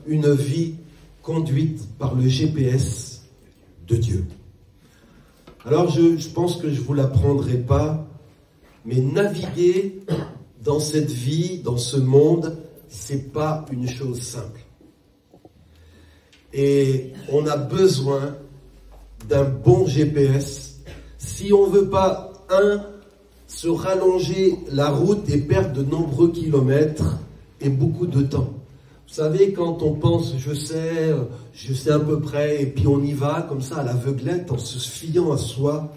une vie conduite par le GPS de Dieu. Alors je pense que je ne vous l'apprendrai pas, mais naviguer dans cette vie, dans ce monde, c'est pas une chose simple. Et on a besoin d'un bon GPS si on veut pas, se rallonger la route et perdre de nombreux kilomètres et beaucoup de temps. Vous savez, quand on pense, je sais à peu près, et puis on y va comme ça à l'aveuglette, en se fiant à soi,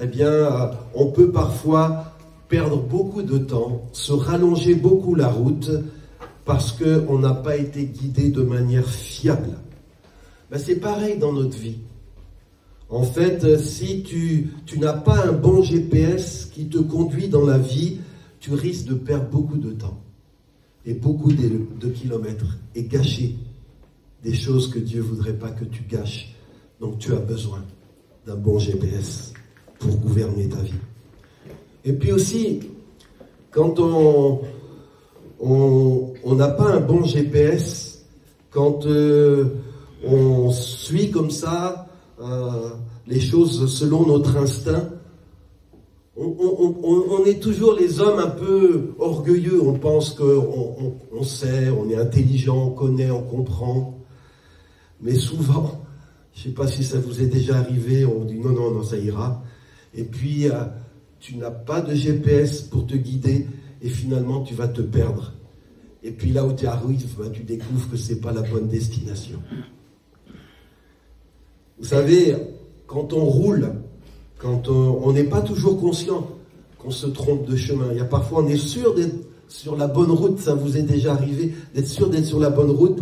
eh bien, on peut parfois perdre beaucoup de temps, se rallonger beaucoup la route, parce qu'on n'a pas été guidé de manière fiable. Ben, c'est pareil dans notre vie. En fait, si tu n'as pas un bon GPS qui te conduit dans la vie, tu risques de perdre beaucoup de temps et beaucoup de kilomètres et gâcher des choses que Dieu ne voudrait pas que tu gâches. Donc tu as besoin d'un bon GPS pour gouverner ta vie. Et puis aussi, quand on n'a pas un bon GPS, quand on suit comme ça les choses selon notre instinct, on est toujours les hommes un peu orgueilleux. On pense qu'on sait, on est intelligent, on connaît, on comprend. Mais souvent, je ne sais pas si ça vous est déjà arrivé, on dit non, ça ira. Et puis, tu n'as pas de GPS pour te guider et finalement, tu vas te perdre. Et puis là où tu arrives, tu découvres que ce n'est pas la bonne destination. Vous savez, quand on roule, quand on n'est pas toujours conscient qu'on se trompe de chemin. Il y a parfois, on est sûr d'être sur la bonne route, ça vous est déjà arrivé, d'être sûr d'être sur la bonne route.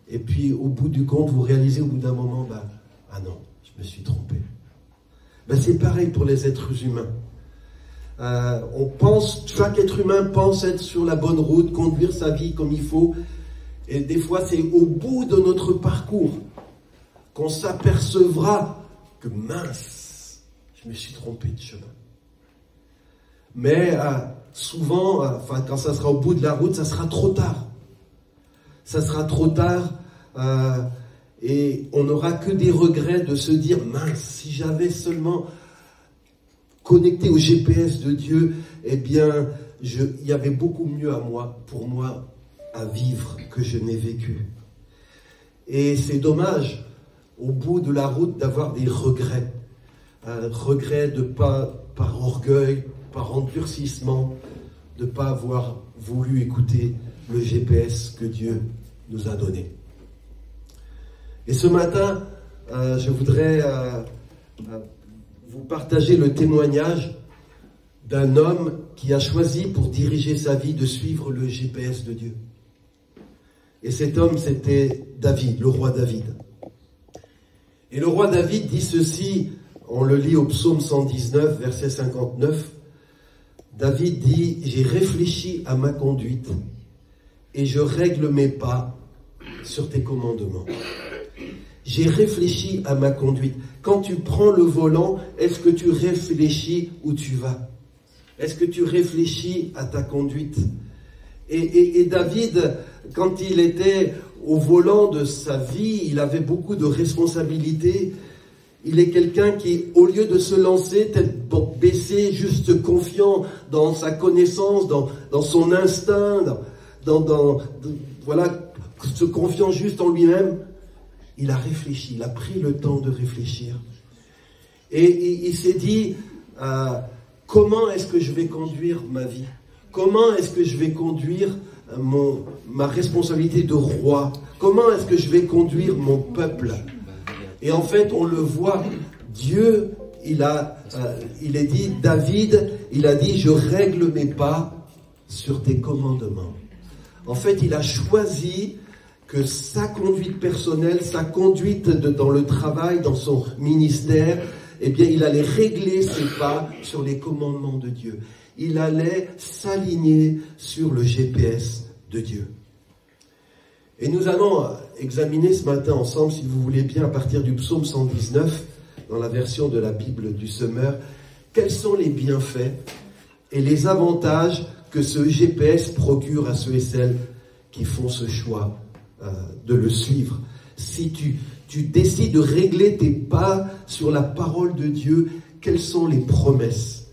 Et puis, au bout du compte, vous réalisez au bout d'un moment, ah non, je me suis trompé. C'est pareil pour les êtres humains. Chaque être humain pense être sur la bonne route, conduire sa vie comme il faut. Et des fois, c'est au bout de notre parcours qu'on s'apercevra que mince, je me suis trompé de chemin. Mais souvent, quand ça sera au bout de la route, ça sera trop tard. Ça sera trop tard et on n'aura que des regrets de se dire, mince, si j'avais seulement connecté au GPS de Dieu, eh bien, il y avait beaucoup mieux pour moi à vivre que je n'ai vécu. Et c'est dommage, au bout de la route, d'avoir des regrets. Regrets de pas, par orgueil, par endurcissement, de ne pas avoir voulu écouter le GPS que Dieu nous a donné. Et ce matin, je voudrais vous partager le témoignage d'un homme qui a choisi pour diriger sa vie de suivre le GPS de Dieu. Et cet homme, c'était David, le roi David. Et le roi David dit ceci, on le lit au psaume 119, verset 59. David dit, « J'ai réfléchi à ma conduite et je règle mes pas sur tes commandements. » J'ai réfléchi à ma conduite. Quand tu prends le volant, est-ce que tu réfléchis où tu vas? Est-ce que tu réfléchis à ta conduite? Et David, quand il était au volant de sa vie, il avait beaucoup de responsabilités. Il est quelqu'un qui, au lieu de se lancer, tête baissée, juste confiant dans sa connaissance, dans son instinct, voilà, se confiant juste en lui-même, il a réfléchi, il a pris le temps de réfléchir. Et il s'est dit, comment est-ce que je vais conduire ma vie? Comment est-ce que je vais conduire ma responsabilité de roi? Comment est-ce que je vais conduire mon peuple? Et en fait, on le voit, Dieu, il est dit, David, il a dit, je règle mes pas sur tes commandements. En fait, il a choisi que sa conduite personnelle, sa conduite dans le travail, dans son ministère, eh bien, il allait régler ses pas sur les commandements de Dieu. Il allait s'aligner sur le GPS de Dieu. Et nous allons examiner ce matin ensemble, si vous voulez bien, à partir du psaume 119, dans la version de la Bible du Semeur, quels sont les bienfaits et les avantages que ce GPS procure à ceux et celles qui font ce choix de le suivre. Si tu décides de régler tes pas sur la parole de Dieu, quelles sont les promesses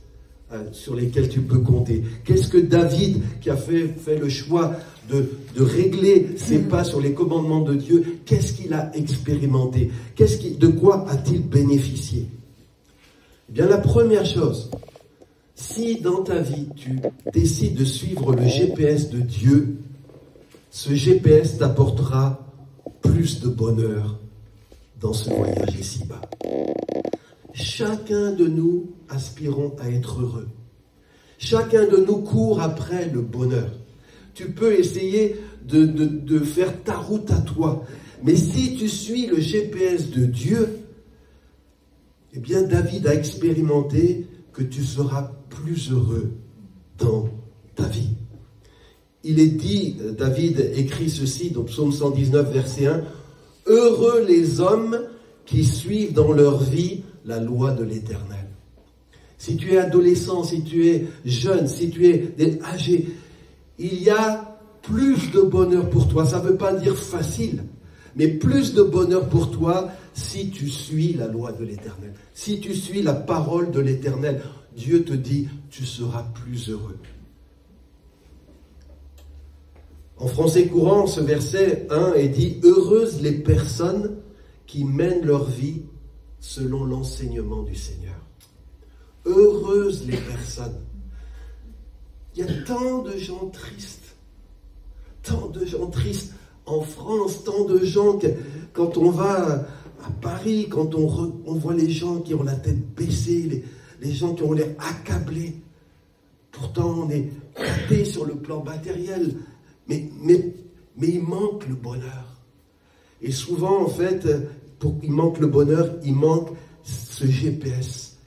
sur lesquelles tu peux compter? Qu'est-ce que David, qui a fait le choix de régler ses pas sur les commandements de Dieu, qu'est-ce qu'il a expérimenté? De quoi a-t-il bénéficié? Eh bien, la première chose, si dans ta vie, tu décides de suivre le GPS de Dieu, ce GPS t'apportera plus de bonheur dans ce voyage ici-bas. Chacun de nous aspirons à être heureux. Chacun de nous court après le bonheur. Tu peux essayer de faire ta route à toi. Mais si tu suis le GPS de Dieu, eh bien David a expérimenté que tu seras plus heureux dans ta vie. Il est dit, David écrit ceci dans Psaume 119, verset 1, « Heureux les hommes qui suivent dans leur vie la loi de l'Éternel. » Si tu es adolescent, si tu es jeune, si tu es âgé, il y a plus de bonheur pour toi. Ça ne veut pas dire facile, mais plus de bonheur pour toi si tu suis la loi de l'Éternel. Si tu suis la parole de l'Éternel, Dieu te dit, tu seras plus heureux. En français courant, ce verset 1 est dit « Heureuses les personnes qui mènent leur vie selon l'enseignement du Seigneur. » Heureuses les personnes. Il y a tant de gens tristes en France, tant de gens que quand on va à Paris, quand on voit les gens qui ont la tête baissée, les gens qui ont l'air accablés. Pourtant, on est gâtés sur le plan matériel. Mais il manque le bonheur. Et souvent, en fait, pour qu'il manque le bonheur, il manque ce GPS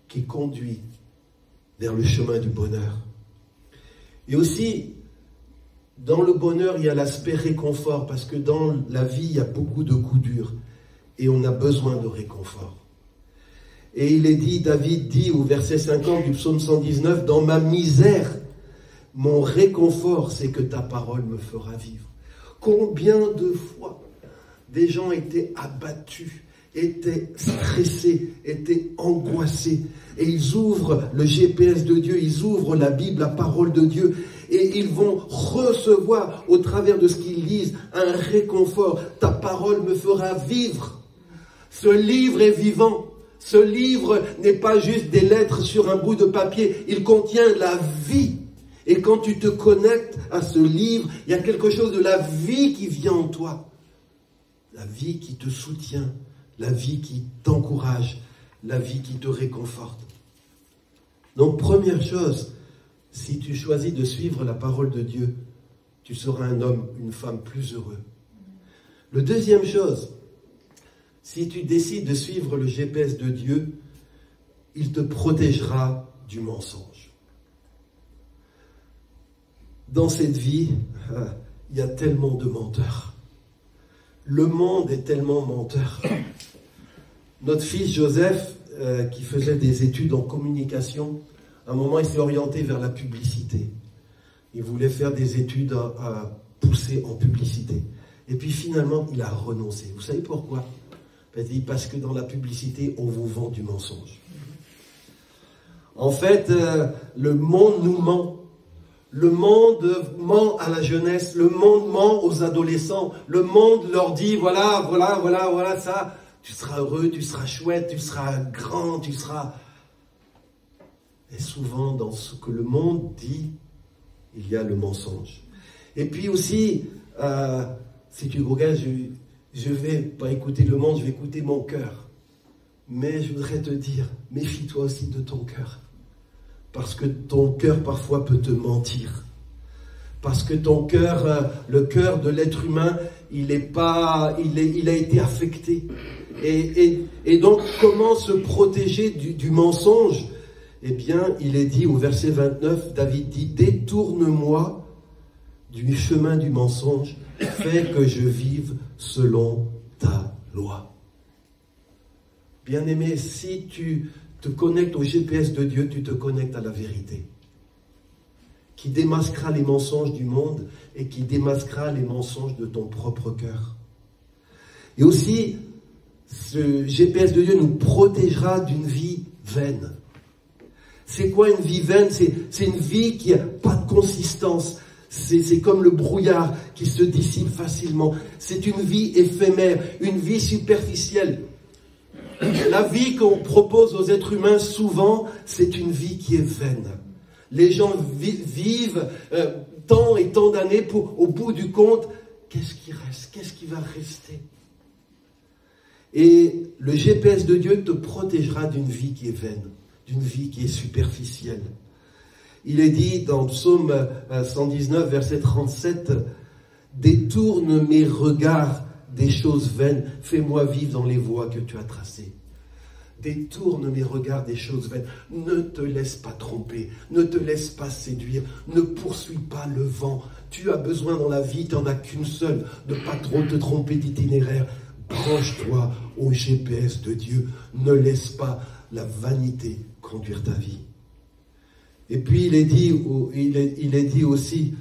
qui conduit vers le chemin du bonheur. Et aussi, dans le bonheur, il y a l'aspect réconfort, parce que dans la vie, il y a beaucoup de coups durs, et on a besoin de réconfort. Et il est dit, David dit au verset 50 du psaume 119, « Dans ma misère, mon réconfort, c'est que ta parole me fera vivre. » Combien de fois des gens étaient abattus, étaient stressés, étaient angoissés. Et ils ouvrent le GPS de Dieu, ils ouvrent la Bible, la parole de Dieu, et ils vont recevoir au travers de ce qu'ils lisent un réconfort. Ta parole me fera vivre. Ce livre est vivant. Ce livre n'est pas juste des lettres sur un bout de papier, il contient la vie. Et quand tu te connectes à ce livre, il y a quelque chose de la vie qui vient en toi. La vie qui te soutient, la vie qui t'encourage, la vie qui te réconforte. Donc, première chose, si tu choisis de suivre la parole de Dieu, tu seras un homme, une femme plus heureux. Le deuxième chose, si tu décides de suivre le GPS de Dieu, il te protégera du mensonge. Dans cette vie, il y a tellement de menteurs. Le monde est tellement menteur. Notre fils Joseph, qui faisait des études en communication, à un moment il s'est orienté vers la publicité. Il voulait faire des études à pousser en publicité. Et puis finalement, il a renoncé. Vous savez pourquoi? Parce que dans la publicité, on vous vend du mensonge. En fait, le monde nous ment. Le monde ment à la jeunesse, le monde ment aux adolescents, le monde leur dit voilà ça, tu seras heureux, tu seras chouette, tu seras grand, tu seras... Et souvent dans ce que le monde dit, il y a le mensonge. Et puis aussi, si tu regardes, je vais pas écouter le monde, je vais écouter mon cœur. Mais je voudrais te dire, méfie-toi aussi de ton cœur. Parce que ton cœur parfois peut te mentir. Parce que ton cœur, le cœur de l'être humain, il a été affecté. Et donc, comment se protéger du mensonge? Eh bien, il est dit au verset 29, David dit, « Détourne-moi du chemin du mensonge, fais que je vive selon ta loi. » Bien-aimé, si tu te connectes au GPS de Dieu, tu te connectes à la vérité. qui démasquera les mensonges du monde et qui démasquera les mensonges de ton propre cœur. Et aussi, ce GPS de Dieu nous protégera d'une vie vaine. C'est quoi une vie vaine? C'est une vie qui n'a pas de consistance. C'est comme le brouillard qui se dissipe facilement. C'est une vie éphémère, une vie superficielle. La vie qu'on propose aux êtres humains, souvent, c'est une vie qui est vaine. Les gens vivent tant et tant d'années pour, au bout du compte, qu'est-ce qui reste? Qu'est-ce qui va rester? Et le GPS de Dieu te protégera d'une vie qui est vaine, d'une vie qui est superficielle. Il est dit dans Psaume 119, verset 37, « Détourne mes regards des choses vaines, fais-moi vivre dans les voies que tu as tracées. » Détourne mes regards des choses vaines. Ne te laisse pas tromper, ne te laisse pas séduire, ne poursuis pas le vent. Tu as besoin dans la vie, tu n'en as qu'une seule, de ne pas trop te tromper d'itinéraire. Branche-toi au GPS de Dieu. Ne laisse pas la vanité conduire ta vie. Et puis il est dit aussi,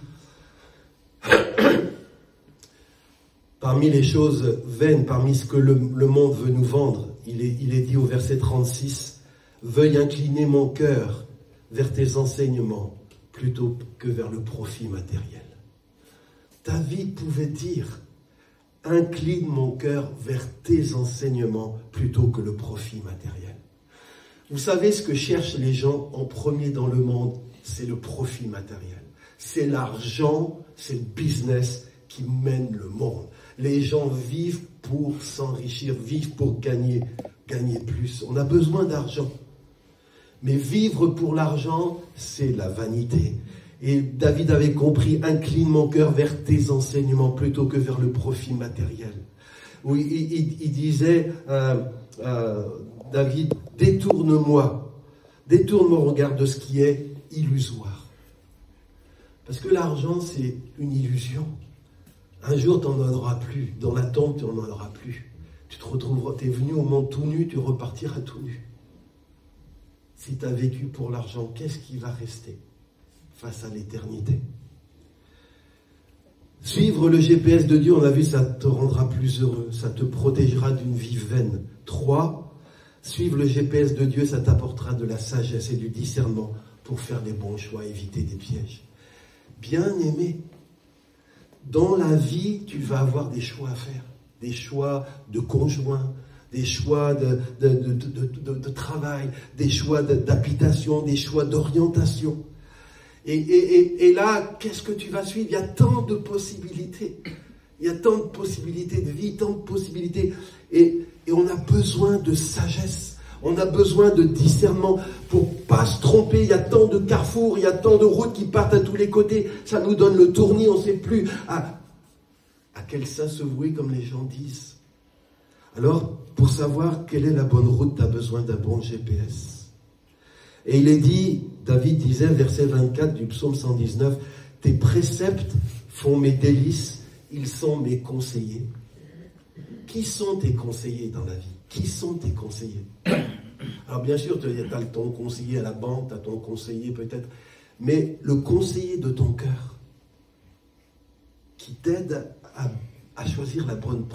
parmi les choses vaines, parmi ce que le monde veut nous vendre, il est dit au verset 36, « Veuille incliner mon cœur vers tes enseignements plutôt que vers le profit matériel. » David pouvait dire, « Incline mon cœur vers tes enseignements plutôt que le profit matériel. » Vous savez ce que cherchent les gens en premier dans le monde? C'est le profit matériel. C'est l'argent, c'est le business qui mène le monde. Les gens vivent pour s'enrichir, vivent pour gagner plus. On a besoin d'argent. Mais vivre pour l'argent, c'est la vanité. Et David avait compris, incline mon cœur vers tes enseignements plutôt que vers le profit matériel. Oui, il disait, David, détourne-moi, détourne mon regard de ce qui est illusoire. Parce que l'argent, c'est une illusion. Un jour, tu n'en auras plus. Dans la tombe, tu n'en auras plus. Tu te retrouveras, tu es venu au monde tout nu, tu repartiras tout nu. Si tu as vécu pour l'argent, qu'est-ce qui va rester face à l'éternité? Suivre le GPS de Dieu, on a vu, ça te rendra plus heureux, ça te protégera d'une vie vaine. 3, suivre le GPS de Dieu, ça t'apportera de la sagesse et du discernement pour faire les bons choix, éviter des pièges. Bien-aimé, dans la vie, tu vas avoir des choix à faire, des choix de conjoint, des choix de travail, des choix d'habitation, des choix d'orientation. Et là, qu'est-ce que tu vas suivre? Il y a tant de possibilités. Il y a tant de possibilités de vie, tant de possibilités. Et on a besoin de sagesse. On a besoin de discernement pour pas se tromper. Il y a tant de carrefours, il y a tant de routes qui partent à tous les côtés. Ça nous donne le tournis, on ne sait plus à quel sein se vouer, comme les gens disent. Alors, pour savoir quelle est la bonne route, tu as besoin d'un bon GPS. Et il est dit, David disait, verset 24 du psaume 119, « Tes préceptes font mes délices, ils sont mes conseillers. » Qui sont tes conseillers dans la vie? Qui sont tes conseillers? Alors bien sûr, tu as ton conseiller à la banque, tu as ton conseiller peut-être, mais le conseiller de ton cœur, qui t'aide à choisir la bonne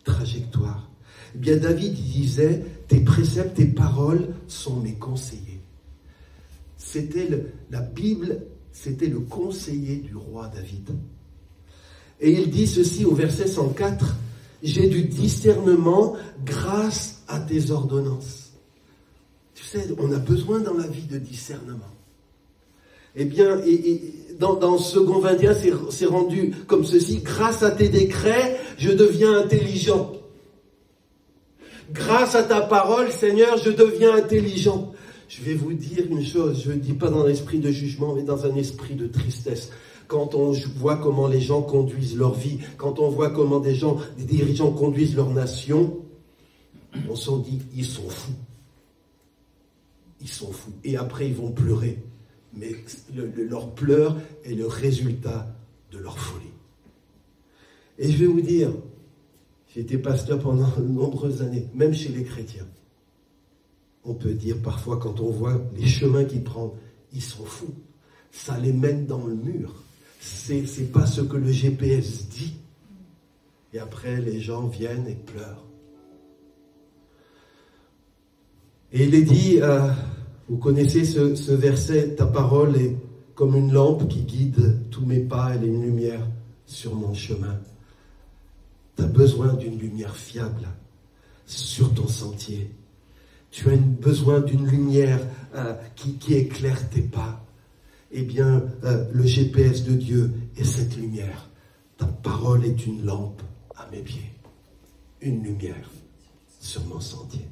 trajectoire. Eh bien David disait, tes préceptes, tes paroles sont mes conseillers. La Bible, c'était le conseiller du roi David. Et il dit ceci au verset 104, « J'ai du discernement grâce à tes ordonnances. » Tu sais, on a besoin dans la vie de discernement. Eh bien, dans 2 Corinthiens, c'est rendu comme ceci, « Grâce à tes décrets, je deviens intelligent. » Grâce à ta parole, Seigneur, je deviens intelligent. Je vais vous dire une chose, je ne dis pas dans un esprit de jugement, mais dans un esprit de tristesse. Quand on voit comment les gens conduisent leur vie, quand on voit comment des dirigeants conduisent leur nation, on s'en dit, ils sont fous. Ils sont fous. Et après, ils vont pleurer. Mais leur pleur est le résultat de leur folie. Et je vais vous dire, j'ai été pasteur pendant de nombreuses années, même chez les chrétiens. On peut dire parfois, quand on voit les chemins qu'ils prennent, ils sont fous. ça les mène dans le mur. C'est pas ce que le GPS dit. Et après, les gens viennent et pleurent. Et il est dit, vous connaissez ce verset, ta parole est comme une lampe qui guide tous mes pas, elle est une lumière sur mon chemin. Tu as besoin d'une lumière fiable sur ton sentier. Tu as besoin d'une lumière qui éclaire tes pas. Eh bien, le GPS de Dieu est cette lumière. Ta parole est une lampe à mes pieds. Une lumière sur mon sentier.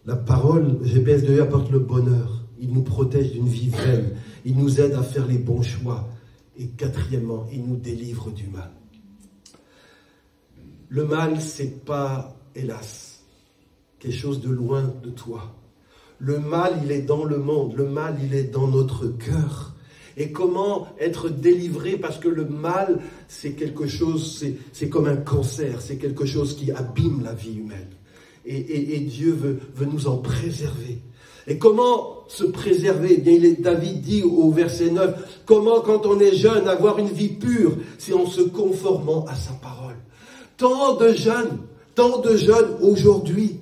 La parole, le GPS de Dieu apporte le bonheur. Il nous protège d'une vie vaine. Il nous aide à faire les bons choix. Et quatrièmement, il nous délivre du mal. Le mal, c'est pas, hélas, quelque chose de loin de toi. Le mal, il est dans le monde. Le mal, il est dans notre cœur. Et comment être délivré? Parce que le mal, c'est quelque chose, c'est comme un cancer. C'est quelque chose qui abîme la vie humaine. Et Dieu veut nous en préserver. Et comment se préserver? Eh bien, David dit au verset 9, comment quand on est jeune avoir une vie pure? C'est en se conformant à sa parole. Tant de jeunes aujourd'hui,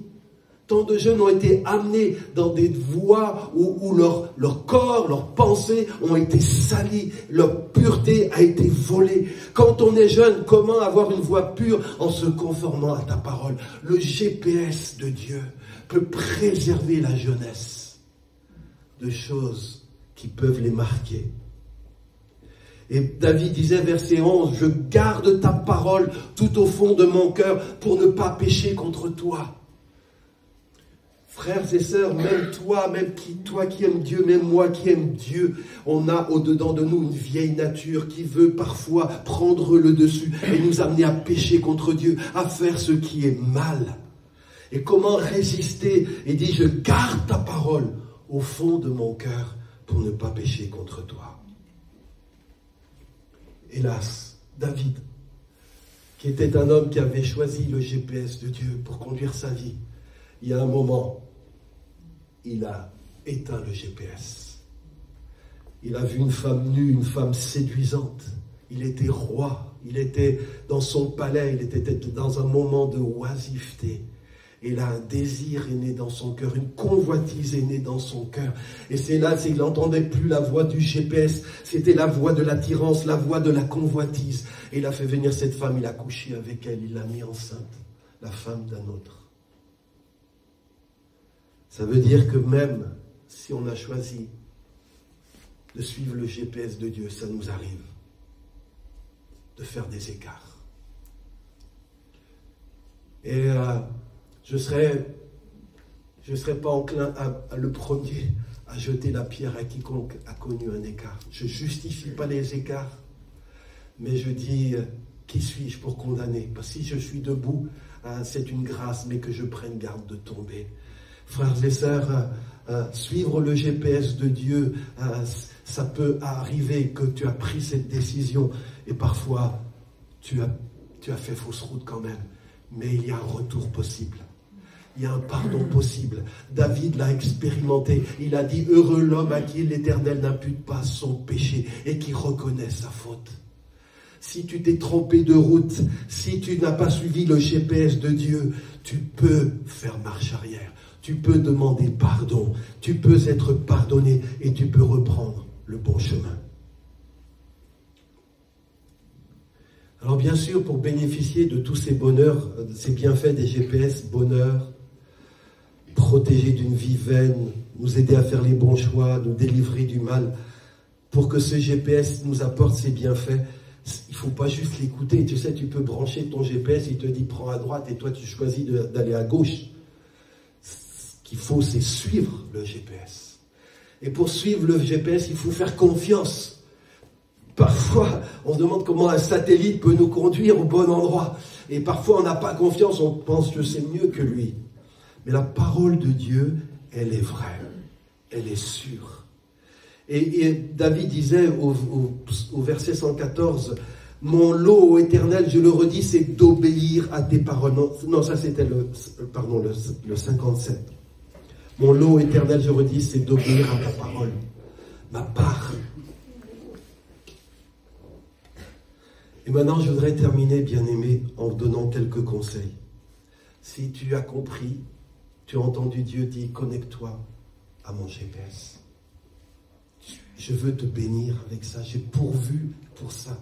tant de jeunes ont été amenés dans des voies où leur corps, leurs pensées ont été salis, leur pureté a été volée. Quand on est jeune, comment avoir une voie pure? En se conformant à ta parole. Le GPS de Dieu peut préserver la jeunesse de choses qui peuvent les marquer. Et David disait, verset 11, « Je garde ta parole tout au fond de mon cœur pour ne pas pécher contre toi. » Frères et sœurs, même toi, toi qui aimes Dieu, même moi qui aime Dieu, on a au-dedans de nous une vieille nature qui veut parfois prendre le dessus et nous amener à pécher contre Dieu, à faire ce qui est mal. Et comment résister? Il dit, « Je garde ta parole au fond de mon cœur pour ne pas pécher contre toi. » Hélas, David, qui était un homme qui avait choisi le GPS de Dieu pour conduire sa vie, il y a un moment, il a éteint le GPS. Il a vu une femme nue, une femme séduisante. Il était roi, il était dans son palais, il était dans un moment de oisiveté. Et là, un désir est né dans son cœur, une convoitise est née dans son cœur. Et c'est là qu'il n'entendait plus la voix du GPS, c'était la voix de l'attirance, la voix de la convoitise. Et il a fait venir cette femme, il a couché avec elle, il l'a mis enceinte, la femme d'un autre. Ça veut dire que même si on a choisi de suivre le GPS de Dieu, ça nous arrive de faire des écarts. Et je serais pas enclin à le premier à jeter la pierre à quiconque a connu un écart. Je ne justifie pas les écarts, mais je dis, qui suis-je pour condamner? Parce que si je suis debout, c'est une grâce, mais que je prenne garde de tomber. Frères et sœurs, suivre le GPS de Dieu, ça peut arriver que tu as pris cette décision et parfois tu as fait fausse route quand même. Mais il y a un retour possible. Il y a un pardon possible. David l'a expérimenté. Il a dit, heureux l'homme à qui l'Éternel n'impute pas son péché et qui reconnaît sa faute. Si tu t'es trompé de route, si tu n'as pas suivi le GPS de Dieu, tu peux faire marche arrière. Tu peux demander pardon. Tu peux être pardonné et tu peux reprendre le bon chemin. Alors bien sûr, pour bénéficier de tous ces bonheurs, ces bienfaits des GPS, bonheur, protéger d'une vie vaine, nous aider à faire les bons choix, nous délivrer du mal, pour que ce GPS nous apporte ces bienfaits, il ne faut pas juste l'écouter. Tu sais, tu peux brancher ton GPS, il te dit prends à droite et toi tu choisis d'aller à gauche. Ce qu'il faut, c'est suivre le GPS. Et pour suivre le GPS, il faut faire confiance. Parfois, on se demande comment un satellite peut nous conduire au bon endroit. Et parfois, on n'a pas confiance, on pense que c'est mieux que lui. Mais la parole de Dieu, elle est vraie. Elle est sûre. Et David disait au verset 114, « Mon lot, ô Éternel, je le redis, c'est d'obéir à tes paroles. » Non, ça c'était le 57. « Mon lot, Éternel, je redis, c'est d'obéir à ta parole. » ma part. Et maintenant, je voudrais terminer, bien-aimé, en donnant quelques conseils. Si tu as compris, tu as entendu Dieu dire, connecte-toi à mon GPS. Je veux te bénir avec ça, j'ai pourvu pour ça.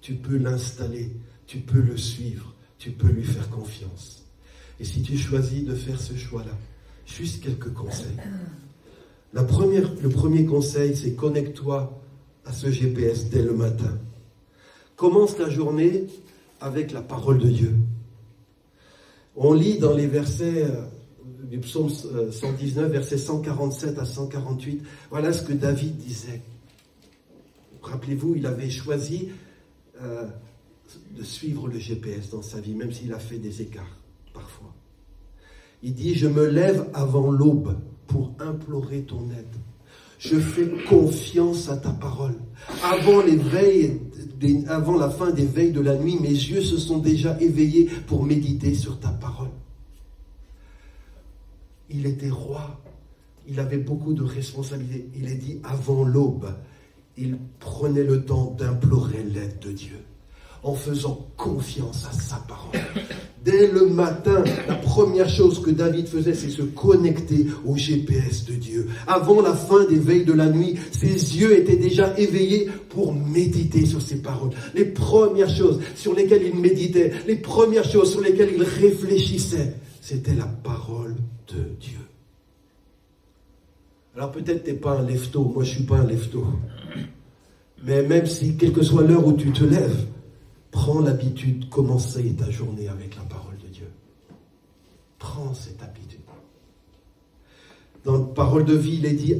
Tu peux l'installer, tu peux le suivre, tu peux lui faire confiance. Et si tu choisis de faire ce choix-là, juste quelques conseils. Le premier conseil, c'est connecte-toi à ce GPS dès le matin. Commence ta journée avec la parole de Dieu. On lit dans les versets du psaume 119, versets 147 à 148, voilà ce que David disait. Rappelez-vous, il avait choisi de suivre le GPS dans sa vie, même s'il a fait des écarts, parfois. Il dit, je me lève avant l'aube pour implorer ton aide. Je fais confiance à ta parole. Avant la fin des veilles de la nuit, mes yeux se sont déjà éveillés pour méditer sur ta parole. Il était roi. Il avait beaucoup de responsabilités. Il est dit, avant l'aube, il prenait le temps d'implorer l'aide de Dieu, en faisant confiance à sa parole. Dès le matin, la première chose que David faisait, c'est se connecter au GPS de Dieu. Avant la fin des veilles de la nuit, ses yeux étaient déjà éveillés pour méditer sur ses paroles. Les premières choses sur lesquelles il méditait, les premières choses sur lesquelles il réfléchissait, c'était la parole de Dieu. Alors peut-être tu n'es pas un lève-tôt, moi je ne suis pas un lève-tôt. Mais même si, quelle que soit l'heure où tu te lèves, prends l'habitude de commencer ta journée avec la parole de Dieu. Prends cette habitude. Dans la parole de vie, il est dit,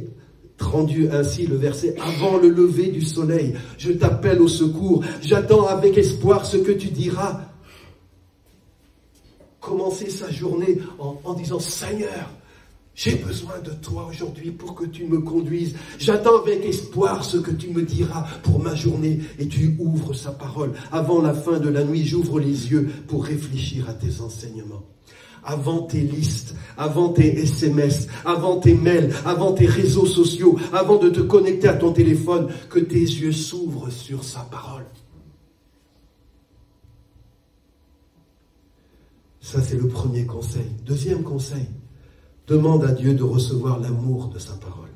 rendu ainsi le verset, avant le lever du soleil, je t'appelle au secours, j'attends avec espoir ce que tu diras. Commencer sa journée en disant, Seigneur, j'ai besoin de toi aujourd'hui pour que tu me conduises. J'attends avec espoir ce que tu me diras pour ma journée. Et tu ouvres sa parole. Avant la fin de la nuit, j'ouvre les yeux pour réfléchir à tes enseignements. Avant tes listes, avant tes SMS, avant tes mails, avant tes réseaux sociaux, avant de te connecter à ton téléphone, que tes yeux s'ouvrent sur sa parole. Ça, c'est le premier conseil. Deuxième conseil. Demande à Dieu de recevoir l'amour de sa parole.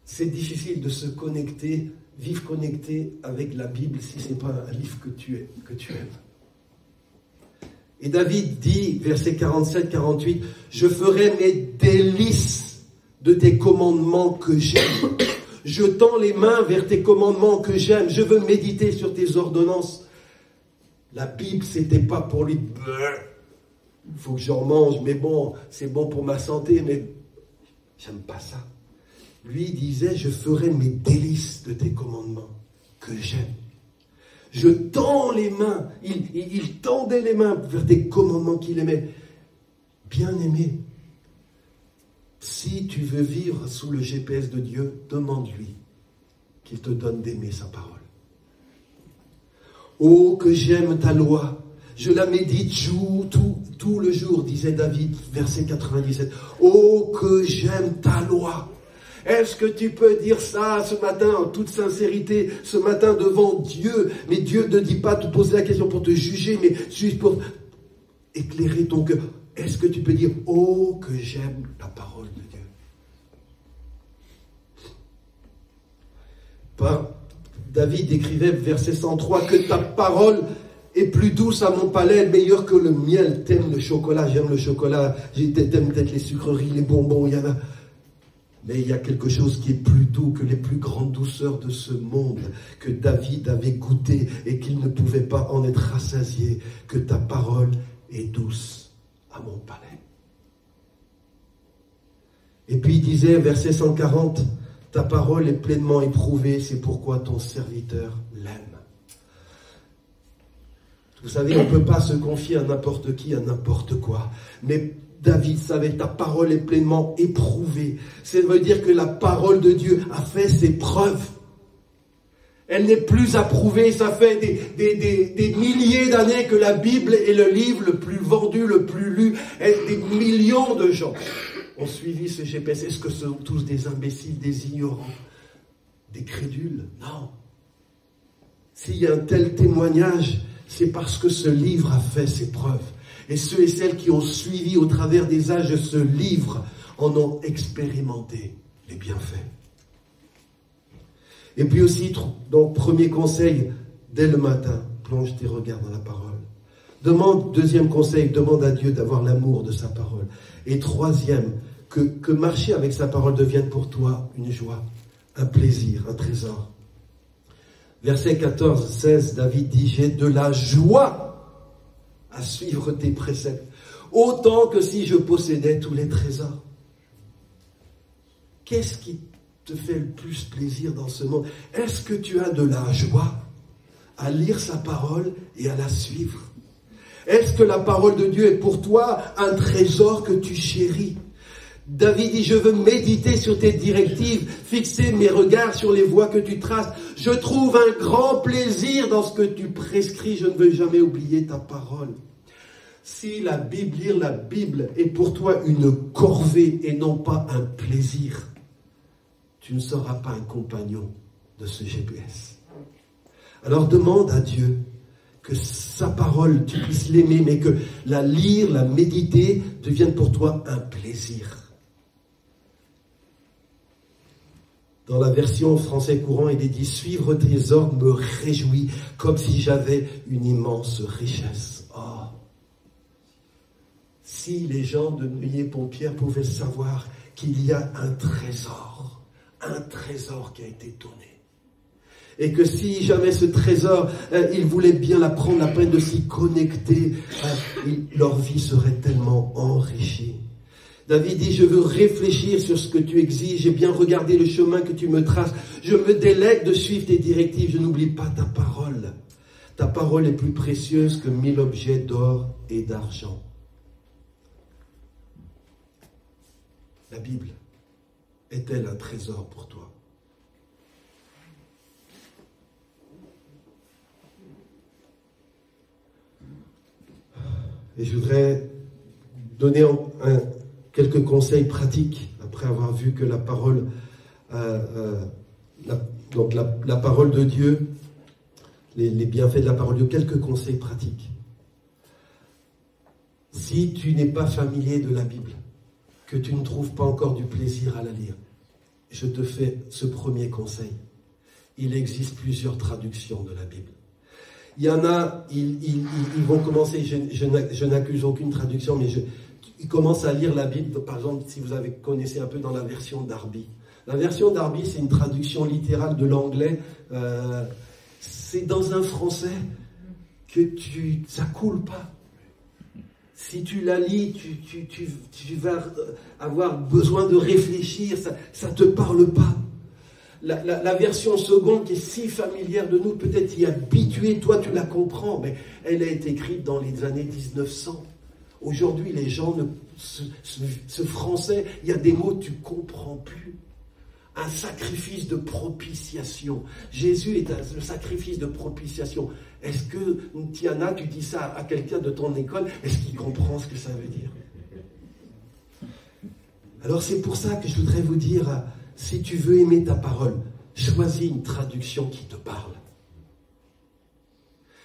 C'est difficile de se connecter, vivre connecté avec la Bible si ce n'est pas un livre que tu aimes. Et David dit, verset 47-48, « Je ferai mes délices de tes commandements que j'aime. Je tends les mains vers tes commandements que j'aime. Je veux méditer sur tes ordonnances. » La Bible, c'était pas pour lui... Il faut que j'en mange, mais bon, c'est bon pour ma santé, mais j'aime pas ça. Lui disait, je ferai mes délices de tes commandements que j'aime. Je tends les mains, il tendait les mains vers des commandements qu'il aimait. Bien-aimé, si tu veux vivre sous le GPS de Dieu, demande-lui qu'il te donne d'aimer sa parole. Oh, que j'aime ta loi. Je la médite tout le jour, disait David, verset 97. Oh, que j'aime ta loi. Est-ce que tu peux dire ça ce matin en toute sincérité, ce matin devant Dieu? Mais Dieu ne dit pas te poser la question pour te juger, mais juste pour éclairer ton cœur. Est-ce que tu peux dire, oh, que j'aime la parole de Dieu? David écrivait, verset 103, que ta parole est plus douce à mon palais, meilleure que le miel. T'aimes le chocolat, j'aime le chocolat, t'aimes peut-être les sucreries, les bonbons, il y en a. Mais il y a quelque chose qui est plus doux que les plus grandes douceurs de ce monde, que David avait goûté et qu'il ne pouvait pas en être rassasié, que ta parole est douce à mon palais. Et puis il disait, verset 140, ta parole est pleinement éprouvée, c'est pourquoi ton serviteur l'aime. Vous savez, on ne peut pas se confier à n'importe qui, à n'importe quoi. Mais David savait, ta parole est pleinement éprouvée. Ça veut dire que la parole de Dieu a fait ses preuves. Elle n'est plus approuvée. Ça fait des milliers d'années que la Bible est le livre le plus vendu, le plus lu. Et des millions de gens ont suivi ce GPS? Est-ce que ce sont tous des imbéciles, des ignorants, des crédules? Non. S'il y a un tel témoignage, c'est parce que ce livre a fait ses preuves. Et ceux et celles qui ont suivi au travers des âges ce livre en ont expérimenté les bienfaits. Et puis aussi, donc, premier conseil, dès le matin, plonge tes regards dans la parole. Deuxième conseil, demande à Dieu d'avoir l'amour de sa parole. Et troisième, que marcher avec sa parole devienne pour toi une joie, un plaisir, un trésor. Verset 14-16, David dit, j'ai de la joie à suivre tes préceptes, autant que si je possédais tous les trésors. Qu'est-ce qui te fait le plus plaisir dans ce monde? Est-ce que tu as de la joie à lire sa parole et à la suivre? Est-ce que la parole de Dieu est pour toi un trésor que tu chéris? David dit, je veux méditer sur tes directives, fixer mes regards sur les voies que tu traces. Je trouve un grand plaisir dans ce que tu prescris, je ne veux jamais oublier ta parole. Si lire la Bible est pour toi une corvée et non pas un plaisir, tu ne seras pas un compagnon de ce GPS. Alors demande à Dieu que sa parole, tu puisses l'aimer, mais que la lire, la méditer, devienne pour toi un plaisir. Dans la version français courant, il est dit « Suivre tes ordres me réjouit, comme si j'avais une immense richesse. » Oh. Si les gens de Neuilly-Pompierre pouvaient savoir qu'il y a un trésor qui a été donné. Et que si jamais ce trésor, ils voulaient bien la prendre la peine de s'y connecter, leur vie serait tellement enrichie. David dit, je veux réfléchir sur ce que tu exiges et bien regarder le chemin que tu me traces. Je me délègue de suivre tes directives, je n'oublie pas ta parole. Ta parole est plus précieuse que 1000 objets d'or et d'argent. La Bible est-elle un trésor pour toi? Et je voudrais donner quelques conseils pratiques, après avoir vu que la parole, la parole de Dieu, les bienfaits de la parole de Dieu, quelques conseils pratiques. Si tu n'es pas familier de la Bible, que tu ne trouves pas encore du plaisir à la lire, je te fais ce premier conseil. Il existe plusieurs traductions de la Bible. Il y en a, ils vont commencer, je n'accuse aucune traduction, mais ils commencent à lire la Bible, par exemple, si vous connaissez un peu dans la version Darby. La version Darby, c'est une traduction littérale de l'anglais. C'est dans un français que ça coule pas. Si tu la lis, tu vas avoir besoin de réfléchir, ça te parle pas. La version seconde qui est si familière de nous, peut-être y habitué, toi tu la comprends, mais elle a été écrite dans les années 1900. Aujourd'hui, les gens, ce français, il y a des mots que tu comprends plus. Un sacrifice de propitiation. Jésus est le sacrifice de propitiation. Est-ce que, Tiana, tu dis ça à quelqu'un de ton école, est-ce qu'il comprend ce que ça veut dire? Alors c'est pour ça que je voudrais vous dire, si tu veux aimer ta parole, choisis une traduction qui te parle.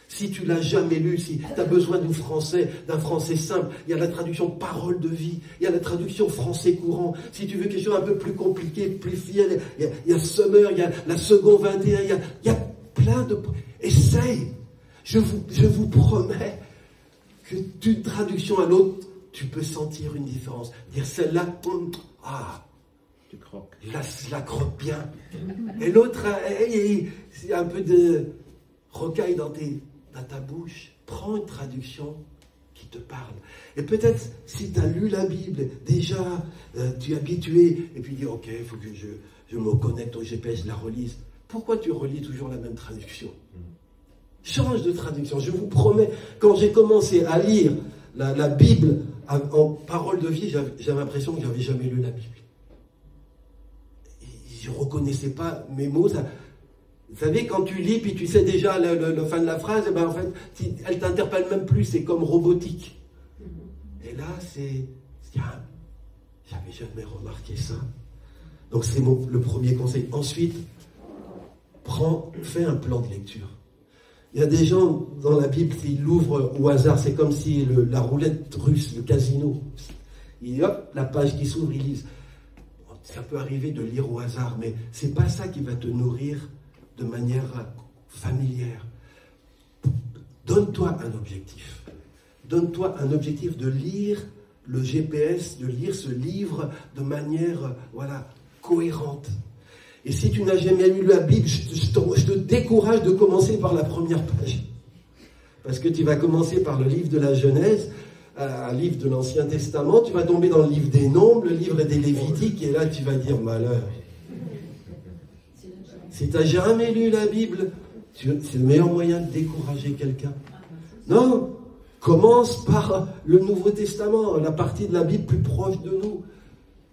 Si tu l'as jamais lu, si tu as besoin d'un français simple, il y a la traduction parole de vie, il y a la traduction français courant. Si tu veux quelque chose un peu plus compliqué, plus fiel, il y a Summer, il y a la seconde 21, il y a plein de... Essaye. Je vous promets que d'une traduction à l'autre, tu peux sentir une différence. Dire celle-là, tu croques. Je la croque bien. Et l'autre, c'est un peu de rocaille dans ta bouche. Prends une traduction qui te parle. Et peut-être, si tu as lu la Bible, déjà, tu es habitué, et puis dis, ok, il faut que je me connecte au GPS, je la relise. Pourquoi tu relis toujours la même traduction? Change de traduction. Je vous promets, quand j'ai commencé à lire la Bible en parole de vie, j'avais l'impression que je n'avais jamais lu la Bible. Je ne reconnaissais pas mes mots. Vous savez, quand tu lis, puis tu sais déjà la fin de la phrase, en fait, elle ne t'interpelle même plus, c'est comme robotique. Et là, j'ai j'avais jamais remarqué ça. Donc c'est le premier conseil. Ensuite, fais un plan de lecture. Il y a des gens dans la Bible, s'ils l'ouvrent au hasard, c'est comme si la roulette russe, le casino. Et hop, la page qui s'ouvre, ils lisent. Ça peut arriver de lire au hasard, mais c'est pas ça qui va te nourrir de manière familière. Donne-toi un objectif. Donne-toi un objectif de lire le GPS, de lire ce livre de manière, cohérente. Et si tu n'as jamais lu la Bible, je te décourage de commencer par la première page. Parce que tu vas commencer par le livre de la Genèse, un livre de l'Ancien Testament, tu vas tomber dans le livre des Nombres, le livre des Lévitiques, et là tu vas dire malheur. Si tu n'as jamais lu la Bible, c'est le meilleur moyen de décourager quelqu'un. Non, commence par le Nouveau Testament, la partie de la Bible plus proche de nous.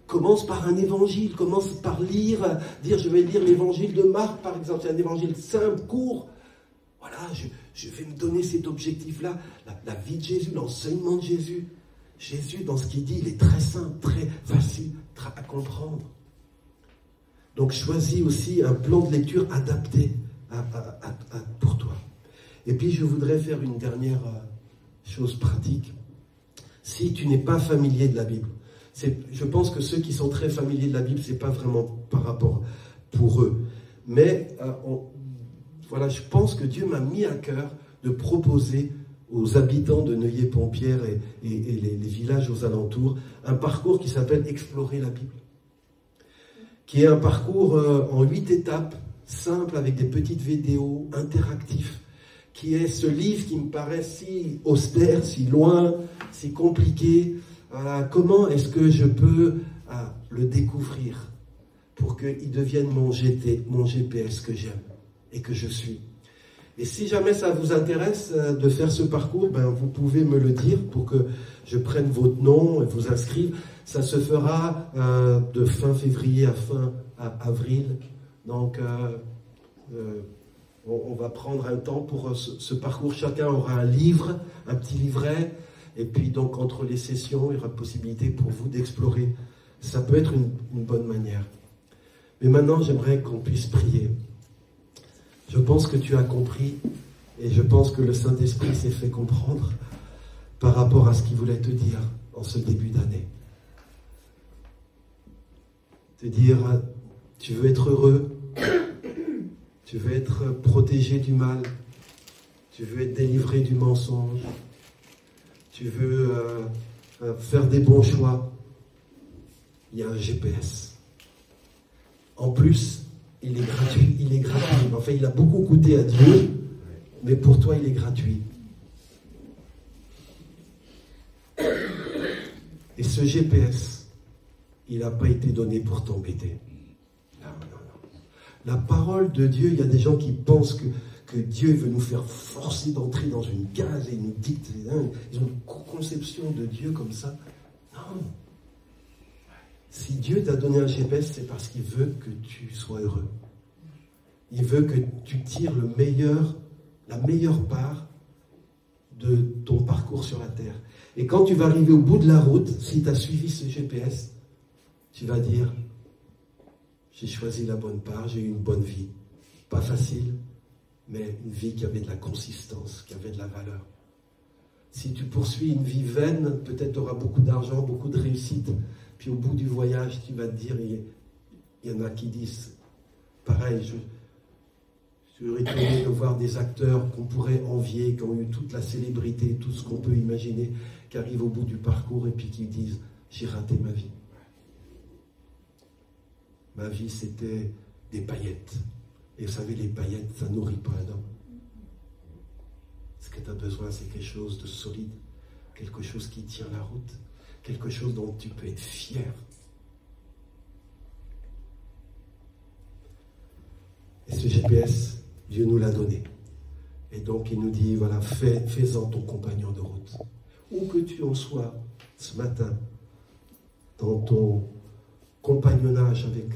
Commence par un évangile, commence par dire je vais lire l'évangile de Marc par exemple, c'est un évangile simple, court. Voilà, je vais me donner cet objectif-là, la vie de Jésus, l'enseignement de Jésus. Jésus, dans ce qu'il dit, il est très simple, très facile à comprendre. Donc choisis aussi un plan de lecture adapté pour toi. Et puis je voudrais faire une dernière chose pratique. Si tu n'es pas familier de la Bible, je pense que ceux qui sont très familiers de la Bible, c'est pas vraiment par rapport pour eux. Mais je pense que Dieu m'a mis à cœur de proposer aux habitants de Neuilly-Pompierre et les villages aux alentours un parcours qui s'appelle Explorer la Bible, qui est un parcours en 8 étapes, simple, avec des petites vidéos, interactifs, qui est ce livre qui me paraît si austère, si loin, si compliqué. Comment est-ce que je peux le découvrir pour qu'il devienne mon GPS que j'aime et que je suis. Et si jamais ça vous intéresse de faire ce parcours, vous pouvez me le dire pour que je prenne votre nom et vous inscrive. Ça se fera de fin février à fin avril. Donc, on va prendre un temps pour ce parcours. Chacun aura un livre, un petit livret. Et puis donc entre les sessions, il y aura possibilité pour vous d'explorer. Ça peut être une bonne manière. Mais maintenant, j'aimerais qu'on puisse prier. Je pense que tu as compris et je pense que le Saint-Esprit s'est fait comprendre par rapport à ce qu'il voulait te dire en ce début d'année. Te dire, tu veux être heureux, tu veux être protégé du mal, tu veux être délivré du mensonge, tu veux faire des bons choix, il y a un GPS. En plus, il est gratuit. Enfin, il a beaucoup coûté à Dieu, mais pour toi, il est gratuit. Et ce GPS, il n'a pas été donné pour t'embêter. Non. La parole de Dieu, il y a des gens qui pensent que Dieu veut nous faire forcer d'entrer dans une case et il nous dicte. Ils ont une conception de Dieu comme ça. Non. Si Dieu t'a donné un GPS, c'est parce qu'il veut que tu sois heureux. Il veut que tu tires la meilleure part de ton parcours sur la terre. Et quand tu vas arriver au bout de la route, si tu as suivi ce GPS, tu vas dire, j'ai choisi la bonne part, j'ai eu une bonne vie. Pas facile, mais une vie qui avait de la consistance, qui avait de la valeur. Si tu poursuis une vie vaine, peut-être tu auras beaucoup d'argent, beaucoup de réussite, puis au bout du voyage, tu vas te dire, il y en a qui disent, pareil, je suis retourné de voir des acteurs qu'on pourrait envier, qui ont eu toute la célébrité, tout ce qu'on peut imaginer, qui arrivent au bout du parcours et puis qui disent, j'ai raté ma vie. Ma vie, c'était des paillettes. Et vous savez, les paillettes, ça nourrit pas un homme. Ce que tu as besoin, c'est quelque chose de solide, quelque chose qui tient la route, quelque chose dont tu peux être fier. Et ce GPS, Dieu nous l'a donné. Et donc, il nous dit, voilà, fais-en ton compagnon de route. Où que tu en sois ce matin, dans ton compagnonnage avec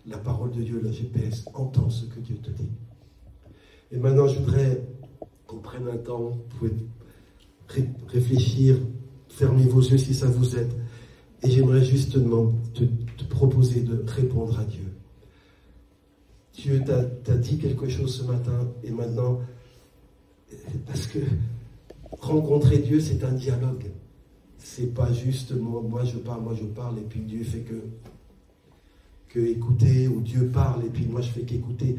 la parole de Dieu, le GPS, entends ce que Dieu te dit. Et maintenant, je voudrais qu'on prenne un temps, vous pouvez réfléchir, fermez vos yeux si ça vous aide. Et j'aimerais justement te proposer de répondre à Dieu. Dieu t'a dit quelque chose ce matin, et maintenant, parce que rencontrer Dieu, c'est un dialogue. C'est pas juste moi je parle, et puis Dieu fait que écouter, ou Dieu parle, et puis moi je fais qu'écouter.